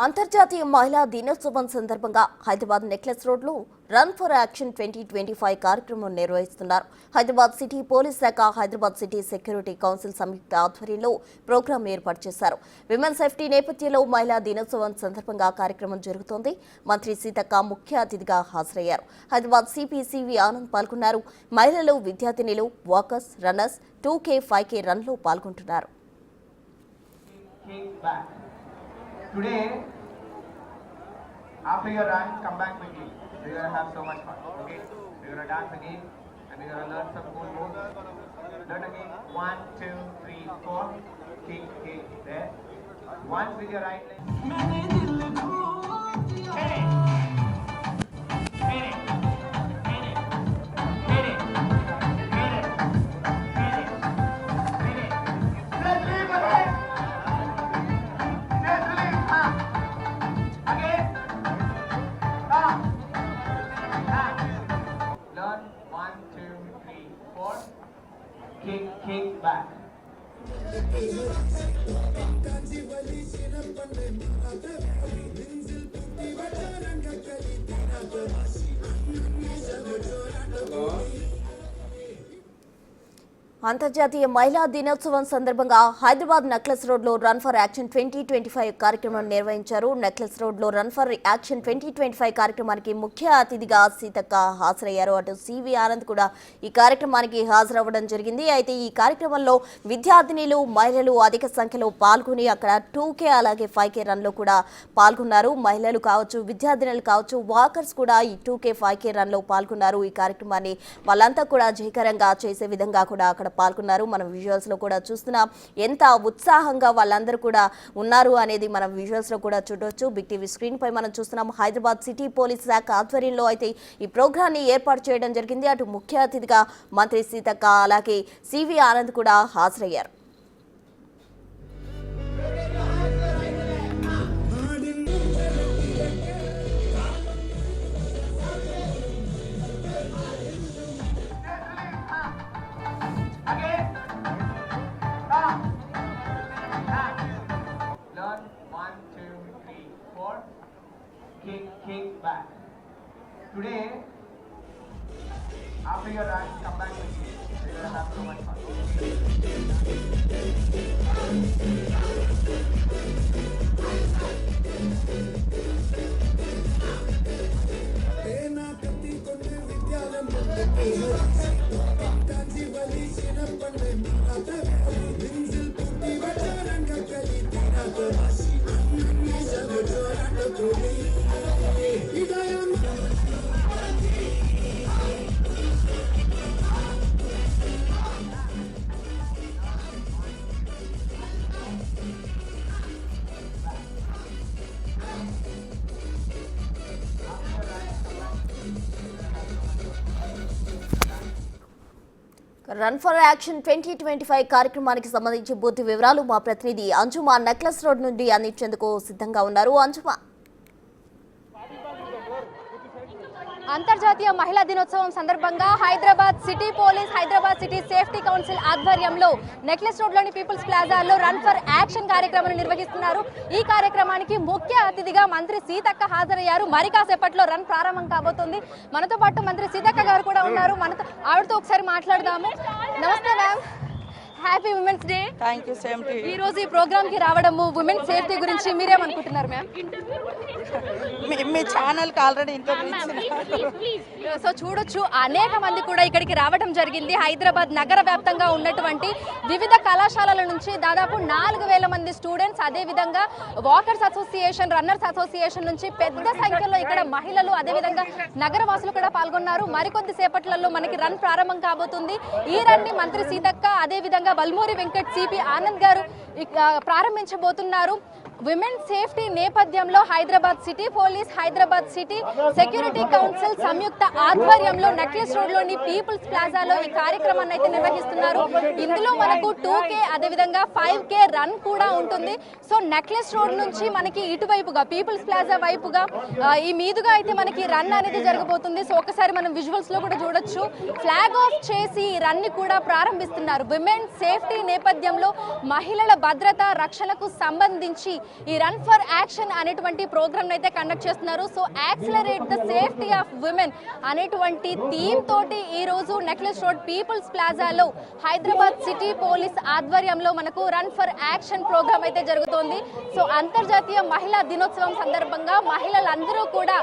అంతర్జాతీయ మహిళా దినోత్సవం సందర్భంగా హైదరాబాద్ నెక్లెస్ రోడ్లో రన్ ఫర్ యాక్షన్ 2025 కార్యక్రమం నిర్వహిస్తున్నారు. హైదరాబాద్ సిటీ పోలీస్ శాఖ, హైదరాబాద్ సిటీ సెక్యూరిటీ కౌన్సిల్ సంయుక్త ఆధ్వర్యంలో ప్రోగ్రాం ఏర్పాటు చేశారు. విమెన్ సేఫ్టీ నేపథ్యంలో మహిళా దినోత్సవం సందర్భంగా కార్యక్రమం జరుగుతోంది. మంత్రి సీతక్క ముఖ్య అతిథిగా హాజరయ్యారు. హైదరాబాద్ సిపి సివి ఆనంద్ పాల్గొన్నారు. మహిళలు, విద్యార్థినిలు, వాకర్స్, రన్నర్స్ 2K, 5K రన్లో పాల్గొంటున్నారు. Today, after your run, come back quickly. We're gonna have so much fun. Okay? We're gonna dance again, and we're gonna learn some cool moves. Learn again. 1, 2, 3, 4. Kick, kick. There. Once with your right leg. Kick back. అంతర్జాతీయ మహిళా దినోత్సవం సందర్భంగా Hyderabad necklace రోడ్లో run for action 2025 కార్యక్రమం నిర్వహించారు. Necklace రోడ్లో run for action 2025 కార్యక్రమానికి ముఖ్య అతిథిగా సీతక్క హాజరయ్యారు. అటు సివి ఆనంద్ కూడా ఈ కార్యక్రమానికి హాజరవ్వడం జరిగింది. అయితే ఈ కార్యక్రమంలో విద్యార్థినిలు, మహిళలు అధిక సంఖ్యలో పాల్గొని అక్కడ 2K అలాగే 5K రన్లో కూడా పాల్గొన్నారు. మహిళలు కావచ్చు, విద్యార్థినులు కావచ్చు, వాకర్స్ కూడా ఈ 2K, 5K రన్లో పాల్గొన్నారు. ఈ కార్యక్రమాన్ని వాళ్ళంతా కూడా జయకరంగా చేసే విధంగా కూడా అక్కడ పాల్గొన్నారు. మనం విజువల్స్ లో కూడా చూస్తున్నాం ఎంత ఉత్సాహంగా వాళ్ళందరూ కూడా ఉన్నారు అనేది మనం విజువల్స్ లో కూడా చూడొచ్చు. బిగ్ టీవీ స్క్రీన్ పై మనం చూస్తున్నాం. హైదరాబాద్ సిటీ పోలీస్ శాఖ ఆధ్వర్యంలో అయితే ఈ ప్రోగ్రాన్ని ఏర్పాటు చేయడం జరిగింది. అటు ముఖ్య అతిథిగా మంత్రి సీతక్క అలాగే సివి ఆనంద్ కూడా హాజరయ్యారు. Kick back. Today, after your run, come back quickly. We're gonna have so much fun. Run for action 2025 కార్యక్రమానికి సంబంధించి పూర్తి వివరాలు మా ప్రతినిధి అంజుమా నెక్లెస్ రోడ్ నుండి అందించేందుకు సిద్ధంగా ఉన్నారు. అంజుమా, అంతర్జాతీయ మహిళా దినోత్సవం సందర్భంగా Hyderabad city police, Hyderabad city safety council ఆధ్వర్యంలో నెక్లెస్ రోడ్లోని పీపుల్స్ ప్లాజాలో రన్ ఫర్ యాక్షన్ కార్యక్రమాన్ని నిర్వహిస్తున్నారు. ఈ కార్యక్రమానికి ముఖ్య అతిథిగా మంత్రి సీతక్క హాజరయ్యారు. మరి కాసేపట్లో రన్ ప్రారంభం కాబోతుంది. మనతో పాటు మంత్రి సీతక్క గారు కూడా ఉన్నారు. ఆవిడతో ఒకసారి మాట్లాడదాము. నమస్తే ma'am, happy women's day. Thank you. Same to you. ఈ రోజు ఈ ప్రోగ్రామ్ కి రావడము, ఉమెన్ సేఫ్టీ గురించి మీరేమనుకుంటున్నారు మ్యామ్? మీ ఛానల్ కి ఆల్రెడీ ఇంటర్వ్యూ. సో చూడొచ్చు, అనేక మంది కూడా ఇక్కడికి రావడం జరిగింది. హైదరాబాద్ నగర వ్యాప్తంగా ఉన్నటువంటి వివిధ కళాశాలల నుంచి దాదాపు 4000 మంది స్టూడెంట్స్, అదేవిధంగా వాకర్స్ అసోసియేషన్, రన్నర్స్ అసోసియేషన్ నుంచి పెద్ద సంఖ్యలో ఇక్కడ మహిళలు, అదేవిధంగా నగరవాసులు కూడా పాల్గొన్నారు. మరికొద్ది సేపట్లలో మనకి రన్ ప్రారంభం కాబోతుంది. ఈ రన్ ని మంత్రి సీతక్క, అదేవిధంగా వల్మూరి వెంకట్, సిపి ఆనంద్ గారు ప్రారంభించబోతున్నారు. విమెన్ సేఫ్టీ నేపథ్యంలో Hyderabad city police, Hyderabad city security council సంయుక్త ఆధ్వర్యంలో నెక్లెస్ రోడ్లోని పీపుల్స్ ప్లాజాలో ఈ కార్యక్రమాన్ని అయితే నిర్వహిస్తున్నారు. ఇందులో మనకు 2K అదేవిధంగా 5K రన్ కూడా ఉంటుంది. సో నెక్లెస్ రోడ్ నుంచి మనకి ఇటువైపుగా పీపుల్స్ ప్లాజా వైపుగా ఈ మీదుగా అయితే మనకి రన్ అనేది జరగబోతుంది. సో ఒకసారి మనం విజువల్స్ లో కూడా చూడొచ్చు. ఫ్లాగ్ ఆఫ్ చేసి ఈ రన్ ని కూడా ప్రారంభిస్తున్నారు. విమెన్ సేఫ్టీ నేపథ్యంలో మహిళల భద్రత రక్షణకు సంబంధించి ఈ రన్ ఫర్ యాక్షన్ అనేటువంటి ప్రోగ్రామ్ అయితే కండక్ట్ చేస్తున్నారు. So accelerate the safety of women అనేటువంటి థీమ్ తోటి ఈ రోజు నెక్లెస్ రోడ్ పీపుల్స్ ప్లాజాలో హైదరాబాద్ సిటీ పోలీస్ ఆధ్వర్యంలో మనకు రన్ ఫర్ యాక్షన్ ప్రోగ్రామ్ అయితే జరుగుతోంది. సో అంతర్జాతీయ మహిళా దినోత్సవం సందర్భంగా మహిళలందరూ కూడా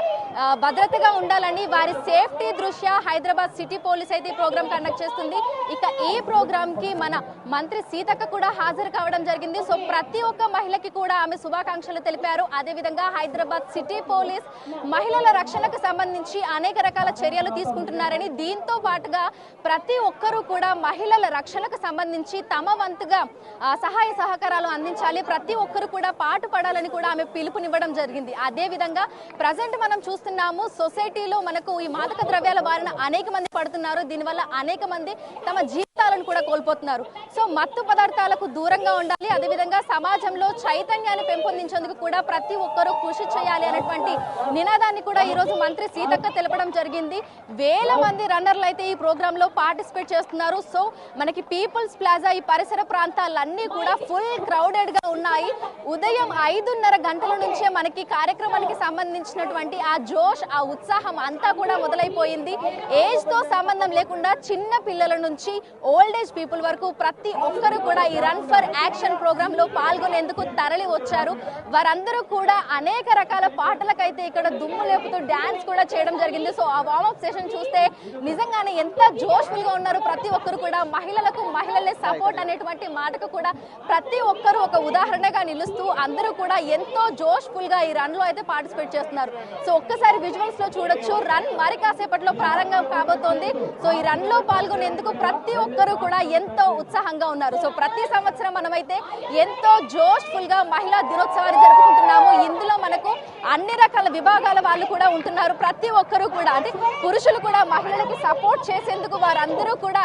భద్రతగా ఉండాలని వారి సేఫ్టీ దృష్ట్యా హైదరాబాద్ సిటీ పోలీస్ అయితే ఈ ప్రోగ్రామ్ కండక్ట్ చేస్తుంది. ఇక ఈ ప్రోగ్రామ్ కి మన మంత్రి సీతక్క కూడా హాజరు కావడం జరిగింది. సో ప్రతి ఒక్క మహిళకి కూడా ఆమె శుభాకాంక్షలు తెలిపారు. అదేవిధంగా హైదరాబాద్ సిటీ పోలీస్ మహిళల రక్షణకు సంబంధించి అనేక రకాల చర్యలు తీసుకుంటున్నారని, దీంతో పాటుగా ప్రతి ఒక్కరూ కూడా మహిళల రక్షణకు సంబంధించి తమ వంతుగా సహాయ సహకారాలు అందించాలి, ప్రతి ఒక్కరు కూడా పాటు పడాలని కూడా ఆమె పిలుపునివ్వడం జరిగింది. అదేవిధంగా ప్రజెంట్ మనం చూస్తున్నాము సొసైటీలో మనకు ఈ మాదక ద్రవ్యాల బారిన అనేక మంది పడుతున్నారు. దీనివల్ల అనేక మంది తమ జీవితాలను కూడా కోల్పోతున్నారు. సో మత్తు పదార్థాలకు దూరంగా ఉండాలి, అదేవిధంగా సమాజంలో చైతన్యాన్ని పెంపొందించేందుకు కూడా ప్రతి ఒక్కరూ కృషి చేయాలి అనేటువంటి నినాదాన్ని కూడా ఈ రోజు మంత్రి సీతక్క తెలపడం జరిగింది. వేల మంది రన్నర్లు అయితే ఈ ప్రోగ్రామ్ లో పార్టిసిపేట్ చేస్తున్నారు. సో మనకి పీపుల్స్ ప్లాజా ఈ పరిసర ప్రాంతాలన్నీ కూడా ఫుల్ క్రౌడెడ్ గా ఉన్నాయి. ఉదయం 5:30 గంటల నుంచే మనకి కార్యక్రమానికి సంబంధించినటువంటి ఆ జోష్, ఆ ఉత్సాహం అంతా కూడా మొదలైపోయింది. ఏజ్ తో సంబంధం లేకుండా చిన్న పిల్లల నుంచి ఓల్డ్ ఏజ్ పీపుల్ వరకు ప్రతి ఒక్కరు కూడా ఈ రన్ ఫర్ యాక్షన్ ప్రోగ్రామ్ లో పాల్గొనేందుకు తరలి వచ్చారు. వారందరూ కూడా అనేక రకాల పాటలకైతే ఇక్కడ దుమ్ము లేపుతూ డాన్స్ కూడా చేయడం జరిగింది. సో ఆ వార్మప్ సెషన్ చూస్తే నిజంగానే ఎంత జోష్ఫుల్ గా ఉన్నారు ప్రతి ఒక్కరు కూడా. మహిళలకు మహిళలే సపోర్ట్ అనేటువంటి మాటకు కూడా ప్రతి ఒక్కరు ఒక ఉదాహరణగా నిలుస్తూ అందరూ కూడా ఎంతో జోష్ఫుల్ గా ఈ రన్ లో అయితే పార్టిసిపేట్ చేస్తున్నారు. సో ఒక్కసారి విజువల్స్ లో చూడొచ్చు, రన్ మరి కాసేపట్లో ప్రారంభం కాబోతోంది. సో ఈ రన్ లో పాల్గొనేందుకు ప్రతి ఒక్కరు కూడా ఎంతో ఉత్సాహంగా ఉన్నారు. సో ప్రతి సంవత్సరం మనమైతే ఎంతో జోష్ఫుల్ గా మహిళా దినోత్సవాన్ని జరుపుకుంటున్నాము. ఇందులో మనకు అన్ని రకాల విభాగాల వాళ్ళు కూడా ఉంటున్నారు. ప్రతి ఒక్కరు కూడా అంటే పురుషులు కూడా మహిళలకి సపోర్ట్ చేసేందుకు వారందరూ కూడా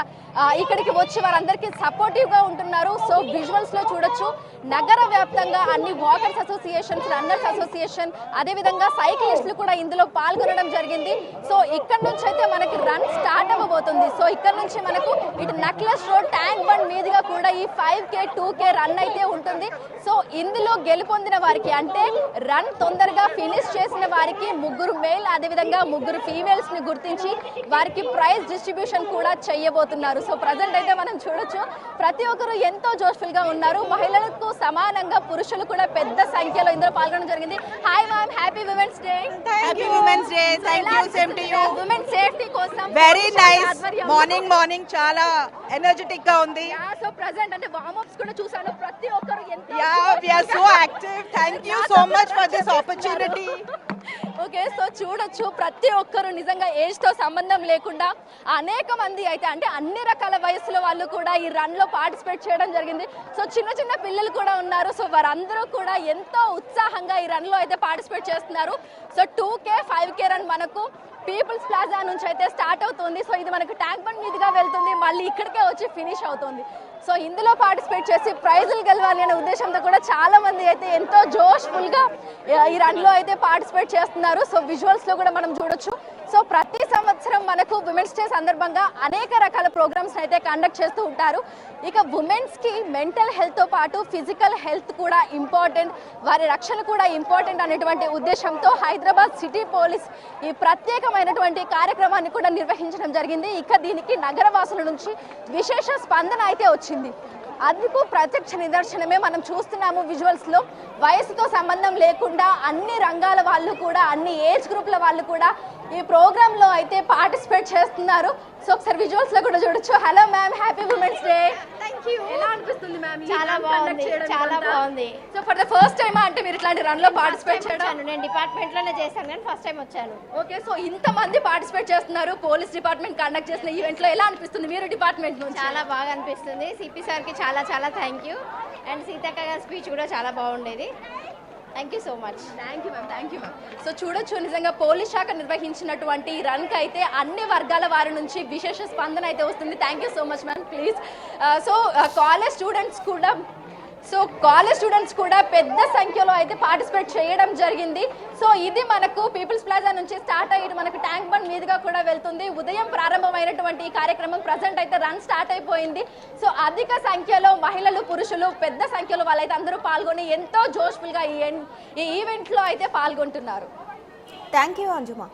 ఇక్కడికి వచ్చి వారందరికీ సపోర్టివ్ గా ఉంటున్నారు. సో విజువల్స్ లో చూడొచ్చు, నగర వ్యాప్తంగా అన్ని వాకర్స్ అసోసియేషన్స్, రన్నర్స్ అసోసియేషన్, అదేవిధంగా సైక్లిస్టులు కూడా ఇందులో పాల్గొనడం జరిగింది. సో ఇక్కడ నుంచి అయితే మనకి రన్ స్టార్ట్ అవ్వబోతుంది. సో ఇక్కడ నుంచి మనకు ఇటు నెక్లెస్ రోడ్, ట్యాంక్ బండ్ మీదుగా కూడా ఈ 5K 2K రన్ అయితే ఉంటుంది. సో ఇందులో గెలుపొందిన వారికి అంటే రన్ తొందరగా ఫినిష్ చేసిన వారికి 3 మేల్ అదేవిధంగా 3 ఫీమేల్స్ ని గుర్తించి వారికి ప్రైజ్ డిస్ట్రిబ్యూషన్ కూడా చేయబోతున్నారు. సో ప్రజెంట్ అయితే మనం చూడొచ్చు ప్రతి ఒక్కరు ఎంతో జోష్ఫుల్ గా ఉన్నారు. మహిళలకు సమానంగా పురుషులు కూడా పెద్ద సంఖ్యలో ఇందులో పాల్గొనడం జరిగింది. Hi ma'am, happy women's day. Happy women's day. Thank you, same to you. Women safety కోసం వెరీ నైస్. మార్నింగ్ చాలా ఎనర్జెటిక్ గా ఉంది. సో ప్రెజెంట్ అంటే వార్మ్ అప్స్ కూడా చూసాను, ప్రతి ఒక్కరు ఎంతో we are so active. Thank you so much for this opportunity. Okay, so చూడొచ్చు ప్రతి ఒక్కరు నిజంగా ఏజ్ తో సంబంధం లేకుండా అనేక మంది అయితే అంటే అన్ని రకాల వయసుల వాళ్ళు కూడా ఈ రన్ లో పార్టిసిపేట్ చేయడం జరిగింది. సో చిన్న చిన్న పిల్లలు కూడా ఉన్నారు. సో వారందరూ కూడా ఎంతో ఉత్సాహంగా ఈ రన్ లో అయితే పార్టిసిపేట్ చేస్తున్నారు. సో 2K 5K రన్ మనకు పీపుల్స్ ప్లాజా నుంచి అయితే స్టార్ట్ అవుతుంది. సో ఇది మనకు ట్యాంక్ బండ్ మీదుగా వెళ్తుంది, మళ్ళీ ఇక్కడికే వచ్చి ఫినిష్ అవుతుంది. సో ఇందులో పార్టిసిపేట్ చేసి ప్రైజులు గెలవాలి అనే ఉద్దేశంతో కూడా చాలా మంది అయితే ఎంతో జోష్ఫుల్ గా ఈ రన్ లో అయితే పార్టిసిపేట్ చేస్తున్నారు. సో విజువల్స్ లో కూడా మనం చూడొచ్చు. సో ప్రతి సంవత్సరం మనకు ఉమెన్స్ డే సందర్భంగా అనేక రకాల ప్రోగ్రామ్స్ అయితే కండక్ట్ చేస్తూ ఉంటారు. ఇక ఉమెన్స్ కి మెంటల్ హెల్త్ తో పాటు ఫిజికల్ హెల్త్ కూడా ఇంపార్టెంట్, వారి రక్షణ కూడా ఇంపార్టెంట్ అనేటువంటి ఉద్దేశంతో హైదరాబాద్ సిటీ పోలీస్ ఈ ప్రత్యేకమైనటువంటి కార్యక్రమాన్ని కూడా నిర్వహించడం జరిగింది. ఇక దీనికి నగరవాసుల నుంచి విశేష స్పందన అయితే వచ్చింది. అందుకు ప్రత్యక్ష నిదర్శనమే మనం చూస్తున్నాము విజువల్స్ లో. వయసుతో సంబంధం లేకుండా అన్ని రంగాల వాళ్ళు కూడా, అన్ని ఏజ్ గ్రూప్ల వాళ్ళు కూడా ఈ ప్రోగ్రామ్ లో అయితే పార్టిసిపేట్ చేస్తున్నారు. సో ఒకసారి విజువల్స్ లో కూడా చూడొచ్చు. Hello ma'am, happy women's day. Thank you. ఎలా అనిపిస్తుంది మ్యామ్? చాలా బాగుంది, చాలా బాగుంది. So for the first time అంటే మీరు ఇట్లాంటి రన్ లో పార్టిసిపేట్ చేయడం? నేను డిపార్ట్మెంట్ లోనే చేశాను కానీ ఫస్ట్ టైం వచ్చాను. ఓకే, సో ఇంత మంది పార్టిసిపేట్ చేస్తున్నారు. పోలీస్ డిపార్ట్మెంట్ కండక్ట్ చేసిన ఈవెంట్ లో ఎలా అనిపిస్తుంది మీరు డిపార్ట్మెంట్ నుంచి? చాలా బాగా అనిపిస్తుంది. సిపి సార్ కి చాలా చాలా థ్యాంక్యూ. అండ్ సీతక్క గారి స్పీచ్ కూడా చాలా బాగుండేది. Thank you so much. Thank you ma'am, thank you ma'am. So చూడొచ్చు నిజంగా పోలీస్ శాఖ నిర్వహించినటువంటి రన్కి అయితే అన్ని వర్గాల వారి నుంచి విశేష స్పందన అయితే వస్తుంది. Thank you so much ma'am. Please so college students కూడా సో కాలేజ్ స్టూడెంట్స్ కూడా పెద్ద సంఖ్యలో అయితే పార్టిసిపేట్ చేయడం జరిగింది. సో ఇది మనకు పీపుల్స్ ప్లాజా నుంచి స్టార్ట్ అయ్యి మనకు ట్యాంక్ బండ్ మీదుగా కూడా వెళ్తుంది. ఉదయం ప్రారంభమైనటువంటి ఈ కార్యక్రమం ప్రజెంట్ అయితే రన్ స్టార్ట్ అయిపోయింది. సో అధిక సంఖ్యలో మహిళలు, పురుషులు పెద్ద సంఖ్యలో వాళ్ళైతే అందరూ పాల్గొని ఎంతో జోష్ఫుల్గా ఈ ఈవెంట్లో అయితే పాల్గొంటున్నారు. Thank you అంజుమా.